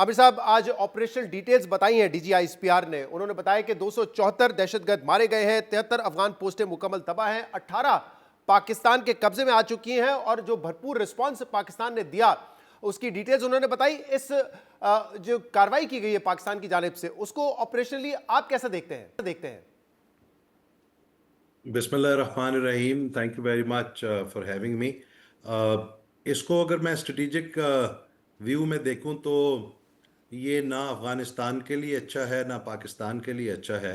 आमिर साहब, आज operational details बताई हैं डीजी आईएसपीआर ने। उन्होंने बताया कि 274 दहशतगर्द मारे गए हैं, 73 अफगान पोस्टें मुकम्मल तबाह हैं, 18 पाकिस्तान के कब्जे में आ चुकी हैं और जो भरपूर रिस्पांस पाकिस्तान ने दिया उसकी डिटेल्स उन्होंने बताई। इस जो कार्रवाई की गई है पाकिस्तान की जानिब से, उसको ऑपरेशनली आप कैसा देखते हैं? बिस्मिल्लाहिर्रहमानिर्रहीम। Thank you very much for having me. इसको अगर मैं स्ट्रेटेजिक व्यू में देखूं तो ये ना अफ़गानिस्तान के लिए अच्छा है ना पाकिस्तान के लिए अच्छा है।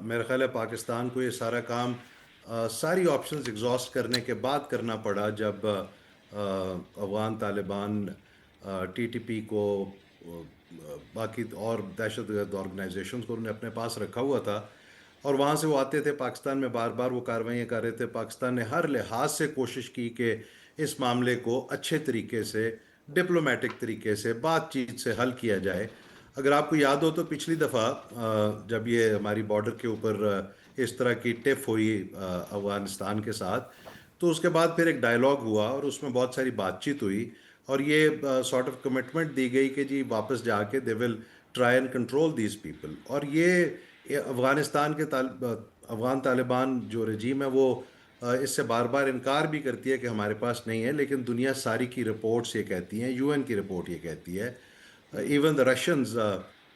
मेरा ख़्याल है पाकिस्तान को ये सारा काम सारी ऑप्शंस एग्जॉस्ट करने के बाद करना पड़ा जब अफ़गान तालिबान टीटीपी को बाकी और दहशतगर्द ऑर्गेनाइजेशंस को उन्होंने अपने पास रखा हुआ था और वहाँ से वो आते थे पाकिस्तान में, बार बार वो कार्रवाइयाँ कर रहे थे। पाकिस्तान ने हर लिहाज से कोशिश की कि इस मामले को अच्छे तरीके से, डिप्लोमेटिक तरीके से, बातचीत से हल किया जाए। अगर आपको याद हो तो पिछली दफ़ा जब ये हमारी बॉर्डर के ऊपर इस तरह की टिफ हुई अफ़गानिस्तान के साथ, तो उसके बाद फिर एक डायलॉग हुआ और उसमें बहुत सारी बातचीत हुई और ये सॉर्ट ऑफ कमिटमेंट दी गई कि जी वापस जाके they will try and control these people. और ये अफ़गानिस्तान के अफ़गान तालिबान जो रजीम है वो इससे बार बार इनकार भी करती है कि हमारे पास नहीं है, लेकिन दुनिया सारी की रिपोर्ट्स ये कहती हैं, यूएन की रिपोर्ट ये कहती है, इवन द रशियंस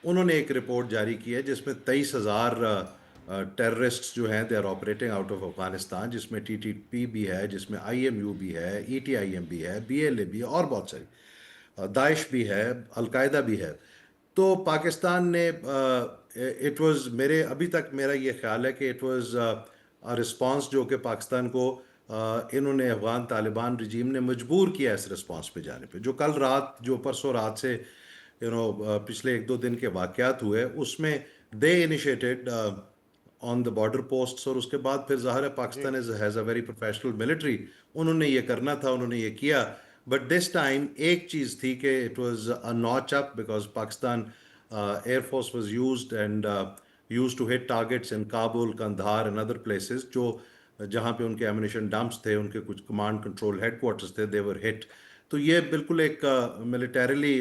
उन्होंने एक रिपोर्ट जारी की है जिसमें 23,000 टेररिस्ट जो हैं they are operating out of Afghanistan, जिसमें टीटीपी भी है, जिसमें आईएमयू भी है, ईटीआईएम भी है, बीएलए भी है और बहुत सारी, दाइश भी है, अलकायदा भी है। तो पाकिस्तान ने इट वाज, मेरे अभी तक मेरा ये ख्याल है कि इट वाज अ रिस्पांस जो कि पाकिस्तान को इन्होंने अफगान तालिबान रजीम ने मजबूर किया इस रिस्पांस पे जाने पे। जो कल रात, जो परसों रात से पिछले एक दो दिन के वाकयात हुए उसमें they initiated on the border posts, और उसके बाद फिर ज़ाहिर है जी। Pakistan has a very professional military, उन्होंने ये करना था, उन्होंने ये किया। बट दिस टाइम एक चीज़ थी कि it was a notch up because Pakistan air force was used and used to hit targets in Kabul, Kandahar and other places, जो जहाँ पे उनके एमिनेशन डंप्स थे, उनके कुछ कमांड कंट्रोल हेडक्वार्टर्स थे, दे वर हिट। तो ये बिल्कुल एक मिलिटरीली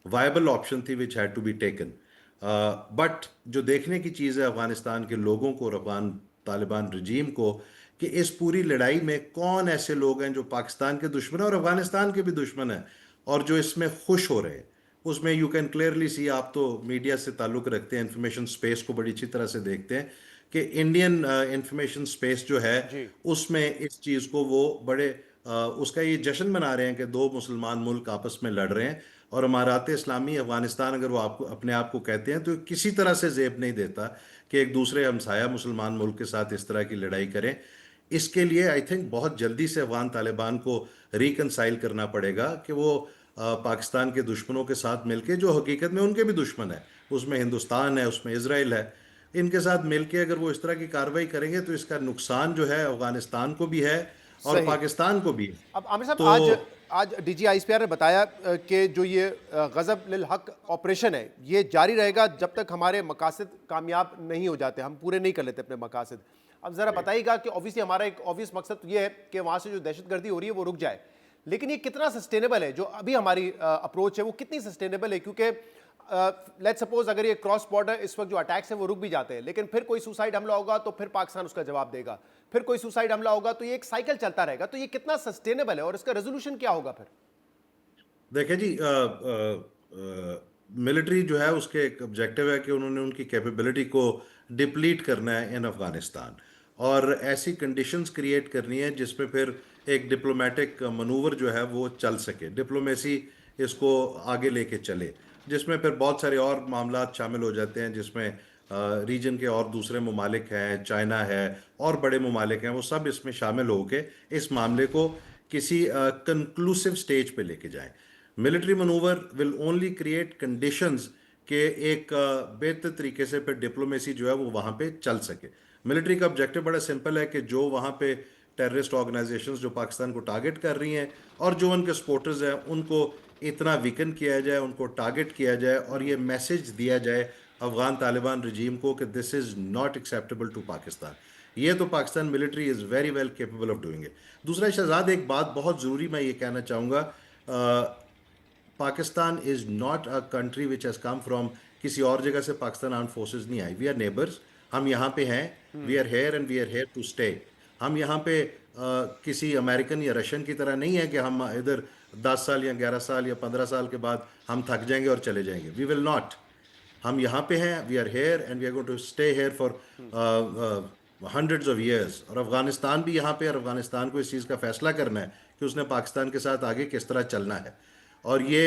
वायबल ऑप्शन थी which had to be taken. But जो देखने की चीज़ है अफगानिस्तान के लोगों को और अफगान तालिबान रजीम को, कि इस पूरी लड़ाई में कौन ऐसे लोग हैं जो पाकिस्तान के दुश्मन हैं और अफगानिस्तान के भी दुश्मन हैं और जो इसमें खुश हो रहे हैं। उसमें यू कैन क्लियरली सी, आप तो मीडिया से ताल्लुक़ रखते हैं, इंफॉर्मेशन स्पेस को बड़ी अच्छी तरह से देखते हैं, कि इंडियन इंफॉर्मेशन स्पेस जो है जी। उसमें इस चीज़ को वो बड़े उसका ये जश्न मना रहे हैं कि दो मुसलमान मुल्क आपस में लड़ रहे हैं। और अमारात इस्लामी अफगानिस्तान अगर वो आपको अपने आप को कहते हैं तो किसी तरह से जेब नहीं देता कि एक दूसरे हमसाया मुसलमान मुल्क के साथ इस तरह की लड़ाई करें। इसके लिए आई थिंक बहुत जल्दी से अफगान तालिबान को रिकनसाइल करना पड़ेगा कि वो पाकिस्तान के दुश्मनों के साथ मिलके, जो हकीकत में उनके भी दुश्मन है, उसमें हिंदुस्तान है, उसमें इसराइल है, इनके साथ मिलके अगर वो इस तरह की कार्रवाई करेंगे तो इसका नुकसान जो है अफगानिस्तान को भी है और सही। पाकिस्तान को भी है। अब आमिर साहब, तो आज आज डीजी आईएसपीआर ने बताया कि जो ये गज़ब लिल हक ऑपरेशन है ये जारी रहेगा जब तक हमारे मकासद कामयाब नहीं हो जाते, हम पूरे नहीं कर लेते अपने मकासद। अब ज़रा बताइएगा कि ऑब्वियसली हमारा एक ऑब्वियस मकसद तो ये है कि वहाँ से जो दहशतगर्दी हो रही है वो रुक जाए, लेकिन ये कितना सस्टेनेबल है? जो अभी हमारी अप्रोच है वो कितनी सस्टेनेबल है? क्योंकि लेट्स सपोज अगर ये क्रॉस बॉर्डर इस वक्त जो अटैक्स हैं वो रुक भी जाते हैं, लेकिन फिर कोई सुसाइड हमला होगा तो फिर पाकिस्तान उसका जवाब देगा, फिर कोई सुसाइड हमला होगा, तो ये एक साइकिल चलता रहेगा। तो ये कितना सस्टेनेबल है और इसका रेजोल्यूशन क्या होगा फिर? देखिए जी, मिलिट्री जो है उसके एक ऑब्जेक्टिव है कि उन्होंने उनकी कैपेबिलिटी को डिप्लीट करना है इन अफगानिस्तान, और ऐसी कंडीशंस क्रिएट करनी है जिसमें फिर एक डिप्लोमेटिक मनूवर जो है वो चल सके, डिप्लोमेसी इसको आगे लेके चले, जिसमें फिर बहुत सारे और मामला शामिल हो जाते हैं, जिसमें रीजन के और दूसरे ममालिक हैं, चाइना है और बड़े ममालिक हैं, वो सब इसमें शामिल होके इस मामले को किसी कंक्लूसिव स्टेज पे लेके जाएं। Military manoeuvre will only create conditions के एक बेहतर तरीके से फिर डिप्लोमेसी जो है वो वहाँ पे चल सके। मिलिट्री का ऑब्जेक्टिव बड़ा सिंपल है कि जो वहाँ पे टेररिस्ट ऑर्गेनाइजेशंस जो पाकिस्तान को टारगेट कर रही हैं और जो उनके सपोर्टर्स हैं उनको इतना वीकन किया जाए, उनको टारगेट किया जाए और ये मैसेज दिया जाए अफगान तालिबान रजीम को कि this is not acceptable to Pakistan. ये तो Pakistan military is very well capable of doing it. दूसरा शहजाद, एक बात बहुत ज़रूरी मैं ये कहना चाहूँगा, Pakistan is not a country which has come from किसी और जगह से पाकिस्तान आर्म फोर्सेस नहीं आई। वी आर नेबर्स, हम यहाँ पे हैं, we are here and we are here to stay. हम यहाँ पे किसी अमेरिकन या रशियन की तरह नहीं है कि हम इधर 10 साल या 11 साल या 15 साल के बाद हम थक जाएंगे और चले जाएंगे। We will not. हम यहाँ पे हैं, we are here and we are going to stay here for hundreds of years. और अफगानिस्तान भी यहाँ पे, और अफगानिस्तान को इस चीज़ का फैसला करना है कि उसने पाकिस्तान के साथ आगे किस तरह चलना है। और ये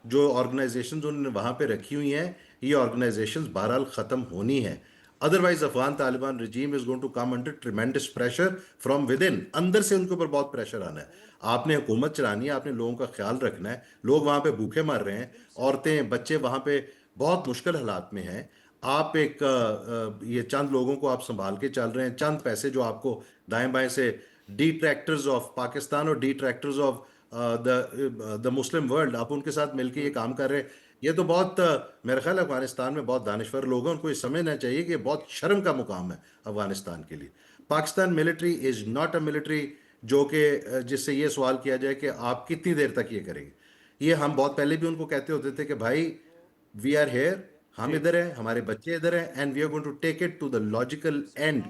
जो ऑर्गेनाइजेशंस उन्होंने वहाँ पे रखी हुई हैं, ये ऑर्गेनाइजेशंस बहरहाल ख़त्म होनी है। Otherwise Afghan Taliban regime is going to come under tremendous pressure from within. अंदर से उनके ऊपर बहुत प्रेशर आना है। आपने हुकूमत चलानी है, आपने लोगों का ख्याल रखना है। लोग वहाँ पे भूखे मर रहे हैं, औरतें बच्चे वहाँ पे बहुत मुश्किल हालात में हैं। आप एक ये चंद लोगों को आप संभाल के चल रहे हैं, चंद पैसे जो आपको दाएं बाएं से डिट्रैक्टर्स ऑफ पाकिस्तान और detractors of the Muslim world, आप उनके साथ मिलकर ये काम कर रहे हैं। ये तो बहुत मेरा ख्याल है अफगानिस्तान में बहुत दानिशवर लोग हैं, उनको ये समझना चाहिए कि ये बहुत शर्म का मुकाम है अफगानिस्तान के लिए। Pakistan military is not a military जो कि जिससे ये सवाल किया जाए कि आप कितनी देर तक ये करेंगे। ये हम बहुत पहले भी उनको कहते होते थे कि भाई वी आर हेयर, हम जी। इधर हैं, हमारे बच्चे इधर हैं, and we are going to take it to the logical end.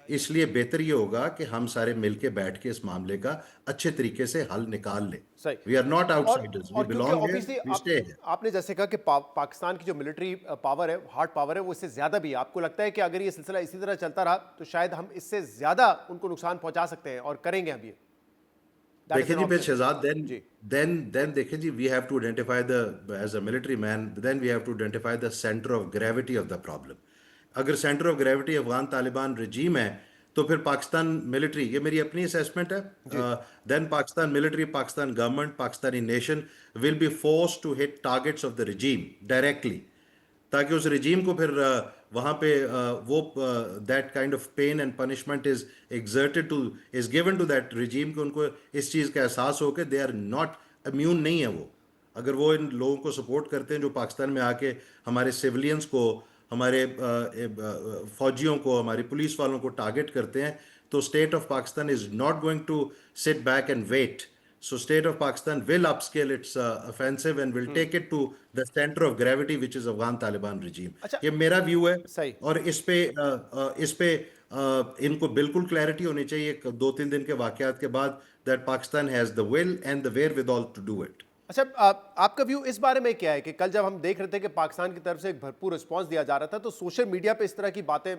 इसलिए बेहतर ये होगा कि हम सारे मिलके बैठ के इस मामले का अच्छे तरीके से हल निकाल लें। सही। वी आर नॉट और आउटसाइडर्स, वी और क्योंकि belong here, obviously we stay here. आपने जैसे कहा कि पाकिस्तान की जो मिलिट्री पावर है, हार्ड पावर है, वो इससे ज्यादा भी है। आपको लगता है कि अगर ये सिलसिला इसी तरह चलता रहा तो शायद हम इससे ज्यादा उनको नुकसान पहुंचा सकते हैं, और करेंगे हम ये? दैट इज देखिए एन जी, फिर ऑप्शन। शहजाद, जी। देन देखिए जी, we have to identify the as a military man, then we have to identify the centre of gravity of the problem. अगर centre of gravity Afghan Taliban regime है, तो फिर पाकिस्तान मिलिट्री, ये मेरी अपनी असेसमेंट है, जी। Then Pakistan military, Pakistan government, Pakistani nation will be force to hit targets of the regime directly, ताकि उस रिजीम को फिर वहाँ पे वो that kind of pain and punishment is exerted to, is given to that regime, कि उनको इस चीज़ का एहसास हो कि दे आर नॉट इम्यून, नहीं है वो। अगर वो इन लोगों को सपोर्ट करते हैं जो पाकिस्तान में आके हमारे सिविलियंस को, हमारे फौजियों को, हमारी पुलिस वालों को टारगेट करते हैं, तो state of Pakistan is not going to sit back and wait. So state of Pakistan will upscale its offensive and will take it to the center of gravity, which is Afghan Taliban regime. अच्छा। ये मेरा view है। सही। और इस पे इनको बिल्कुल क्लैरिटी होनी चाहिए 2-3 दिन के वाकयात के बाद, that Pakistan has the will and the wherewithal to do it. अच्छा, आपका व्यू इस बारे में क्या है कि कल जब हम देख रहे थे कि पाकिस्तान की तरफ से एक भरपूर रिस्पांस दिया जा रहा था, तो सोशल मीडिया पे इस तरह की बातें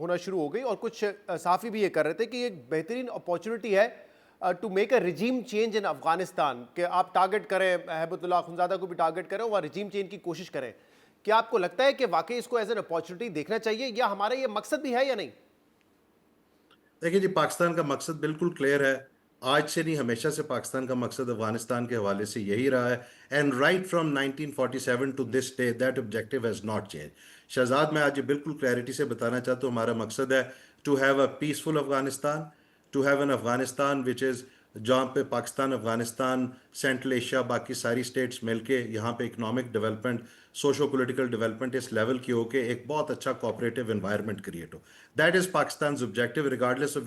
होना शुरू हो गई, और कुछ सहाफ़ी भी ये कर रहे थे कि एक बेहतरीन अपॉर्चुनिटी है to make a regime change in Afghanistan, कि आप टारगेट करें हैबतुल्लाह अखुंज़ादा को भी टारगेट करें, वह रिजीम चेंज की कोशिश करें। क्या आपको लगता है कि वाकई इसको एज एन अपॉर्चुनिटी देखना चाहिए, या हमारा ये मकसद भी है या नहीं? देखिए जी, पाकिस्तान का मकसद बिल्कुल क्लियर है। आज से नहीं, हमेशा से पाकिस्तान का मकसद अफगानिस्तान के हवाले से यही रहा है, and right from 1947 to this day that objective has not change. Shahzad, मैं आज ये बिल्कुल क्लैरिटी से बताना चाहता हूँ, हमारा मकसद है to have a peaceful Afghanistan, to have an Afghanistan which is, जहाँ पे पाकिस्तान, अफगानिस्तान, सेंट्रल एशिया, बाकी सारी स्टेट्स मिलके यहाँ पे economic development, socio political development इस लेवल की हो के एक बहुत अच्छा कोऑपरेटिव एनवायरनमेंट क्रिएट हो। That is Pakistan objective regardless of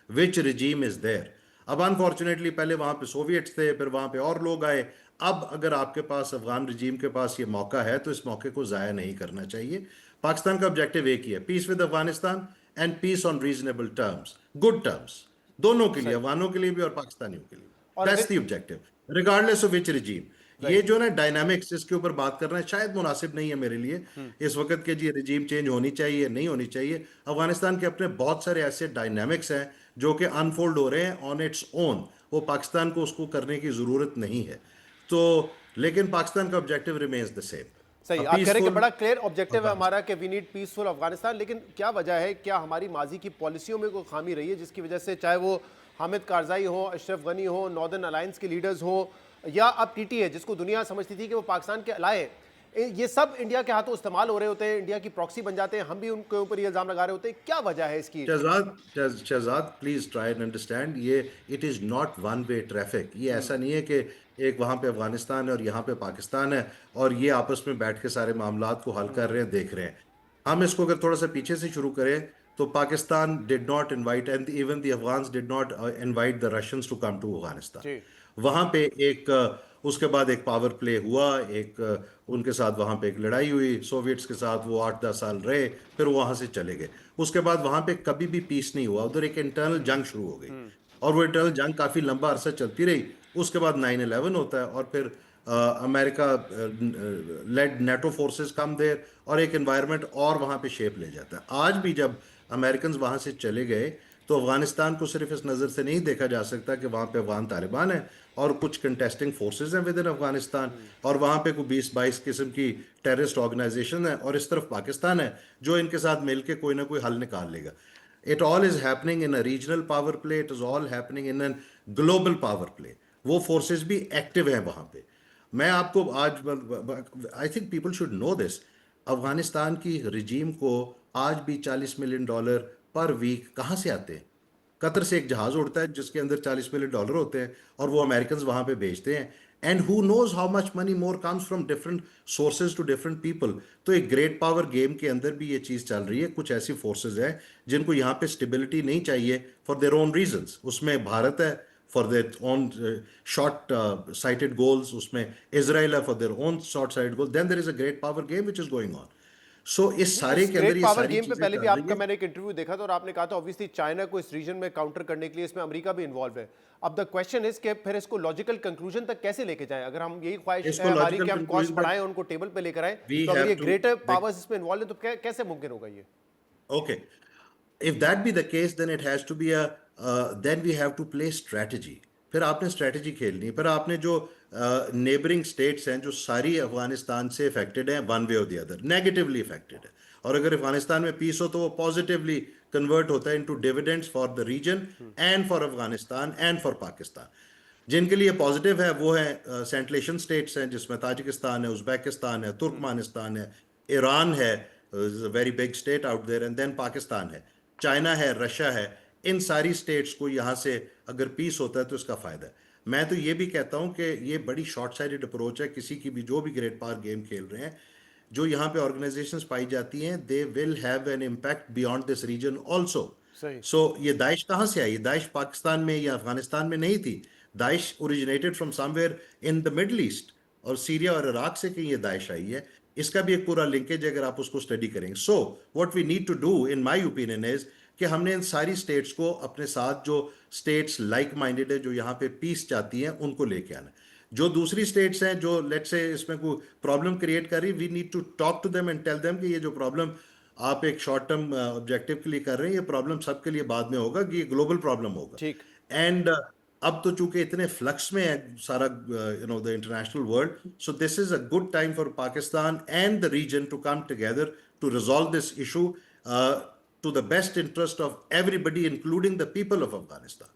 which regime is there. अब अनफॉर्चुनेटली पहले वहाँ पे सोवियट्स थे, फिर वहाँ पे और लोग आए। अब अगर आपके पास अफगान रजीम के पास ये मौका है, तो इस मौके को ज़ाया नहीं करना चाहिए। पाकिस्तान का ऑब्जेक्टिव एक ही है, peace with Afghanistan and peace on reasonable terms, good terms, दोनों के लिए, सही। अफगानों के लिए भी और पाकिस्तानियों के लिए। और दैट्स अगर the objective regardless of which regime. ये राइट। जो ना डायनामिक्स, इसके ऊपर बात करना शायद मुनासिब नहीं है मेरे लिए इस वक्त के, जी रिजीम चेंज होनी चाहिए नहीं होनी चाहिए। अफगानिस्तान के अपने बहुत सारे ऐसे डायनामिक्स हैं जो कि अनफोल्ड हो रहे हैं ऑन इट्स ओन, वो पाकिस्तान को उसको करने की ज़रूरत नहीं है। तो लेकिन पाकिस्तान का ऑब्जेक्टिव रिमेन्स द सेम, सही। अ आप कह रहे हैं कि पीसफुल बड़ा क्लियर ऑब्जेक्टिव है हमारा अफगानिस्तान। कि वी नीड पीसफुल अफगानिस्तान, लेकिन क्या वजह है, क्या हमारी माजी की पॉलिसियों में कोई खामी रही है जिसकी वजह से, चाहे वो हामिद कारजाई हो, अशरफ गनी हो, नॉर्दर्न अलायंस के लीडर्स हो, या अब टीटी है जिसको दुनिया समझती थी कि वो पाकिस्तान के अलाए, ये सब इंडिया के हाथों इस्तेमाल हो रहे होते हैं, इंडिया की प्रॉक्सी बन जाते हैं, हम भी उनके ऊपर ये इल्ज़ाम लगा रहे होते हैं? क्या वजह है इसकी? Shahzad please try and understand, ये it is not one way traffic. ये ऐसा नहीं है कि एक वहाँ पे अफगानिस्तान है और यहाँ पे पाकिस्तान है और ये आपस में बैठ के सारे मामलात को हल कर रहे हैं, देख रहे हैं। हम इसको अगर थोड़ा सा पीछे से शुरू करें, तो Pakistan did not invite, and even the Afghans did not invite the Russians to come to Afghanistan. जी। वहां पे एक उसके बाद एक पावर प्ले हुआ, एक उनके साथ वहां पे एक लड़ाई हुई सोवियट्स के साथ, वो 8-10 साल रहे, फिर वो वहां से चले गए। उसके बाद वहां पे कभी भी पीस नहीं हुआ, उधर एक इंटरनल जंग शुरू हो गई, और वो इंटरनल जंग काफी लंबा अरसा चलती रही। उसके बाद 9/11 होता है, और फिर अमेरिका लेड नेटो फोर्सेस कम देर, और एक एनवायरनमेंट और वहां पे शेप ले जाता है। आज भी जब अमेरिकन वहां से चले गए, तो अफगानिस्तान को सिर्फ इस नज़र से नहीं देखा जा सकता कि वहां पे अफगान तालिबान है और कुछ कंटेस्टिंग फोर्सेस हैं विद इन अफगानिस्तान, और वहां पे कोई 20-22 किस्म की टेररिस्ट ऑर्गेनाइजेशन है, और इस तरफ पाकिस्तान है जो इनके साथ मिलकर कोई ना कोई हल निकाल लेगा। It all is happening in a regional power play, it is all happening in an global power play. वो फोर्सेस भी एक्टिव हैं वहां पे। मैं आपको आज, I think people should know this, Afghanistan की रिजीम को आज भी $40 मिलियन पर वीक कहाँ से आते हैं? कतर से एक जहाज उड़ता है जिसके अंदर $40 मिलियन होते हैं, और वो अमेरिकन वहां पे भेजते हैं। And who knows how much money more comes from different sources to different people. तो एक ग्रेट पावर गेम के अंदर भी ये चीज चल रही है। कुछ ऐसी फोर्सेज हैं जिनको यहाँ पे स्टेबिलिटी नहीं चाहिए फॉर देयर ओन रीजंस। उसमें भारत है for their own short sighted goals, उसमें इसराइल है for their own short sighted goals, then there is a great power game which is going on. So इस सारे इस के अंदर ग्रेट ये पावर सारी गेम पे चीजें पहले भी चल रही आपका है। मैंने एक इंटरव्यू देखा था और आपने कहा था ऑब्वियसली चाइना को इस रीजन में काउंटर करने के लिए इसमें अमेरिका भी इन्वॉल्व है। अब द क्वेश्चन इज कि फिर इसको लॉजिकल कंक्लूजन तक कैसे लेके जाएं? अगर हम यही ख्वाहिश इसको है हमारी लॉजिकल कि हम कॉस्ट कंक्लूजन बढ़ाएं, तक उनको टेबल पे लेकर आएं, वी तो अगर हैव ये टू, ग्रेटर पावर्स इसमें इन्वॉल्व है तो कैसे मुमकिन होगा ये? okay, if that be the case, then it has to be a then we have to play strategy। फिर आपने स्ट्रेटजी खेलनी है। फिर आपने जो नेबरिंग स्टेट्स हैं जो सारी अफगानिस्तान से इफेक्टेड हैं, वन वे और द अदर नेगेटिवली इफेक्टेड है, और अगर अफगानिस्तान में पीस हो तो वो पॉजिटिवली कन्वर्ट होता है into dividends for the region and for Afghanistan and for Pakistan. जिनके लिए पॉजिटिव है वो है सेंट्रल एशियन स्टेट्स हैं, जिसमें ताजिकिस्तान है, उज्बेकिस्तान है, तुर्कमानिस्तान है, ईरान है, very big state out there, and then Pakistan है, चाइना है, रशिया है। इन सारी स्टेट्स को यहाँ से अगर पीस होता है तो इसका फायदा है। मैं तो ये भी कहता हूँ कि ये बड़ी शॉर्ट साइडेड अप्रोच है किसी की भी, जो भी ग्रेट पावर गेम खेल रहे हैं। जो यहाँ पे ऑर्गेनाइजेशंस पाई जाती हैं, they will have an impact beyond this region also. सही। सो ये दाइश कहाँ से आई? दाइश पाकिस्तान में या अफगानिस्तान में नहीं थी। Daesh originated from somewhere in the middle east, और सीरिया और इराक से कहीं ये दाइश आई है। इसका भी एक पूरा लिंकेज अगर आप उसको स्टडी करेंगे। So what we need to do in my opinion is कि हमने इन सारी स्टेट्स को अपने साथ, जो स्टेट्स लाइक माइंडेड है, जो यहाँ पे पीस चाहती हैं, उनको लेके आना। जो दूसरी स्टेट्स हैं जो लेट्स से इसमें कोई प्रॉब्लम क्रिएट कर रही, we need to talk to them and tell them कि ये जो प्रॉब्लम आप एक शॉर्ट टर्म ऑब्जेक्टिव के लिए कर रहे हैं, ये प्रॉब्लम सबके लिए बाद में होगा, कि ये ग्लोबल प्रॉब्लम होगा। ठीक। एंड अब तो चूंकि इतने फ्लक्स में है सारा the international world, so this is a good time for Pakistan and the region to come together to resolve this issue to the best interest of everybody including the people of Afghanistan.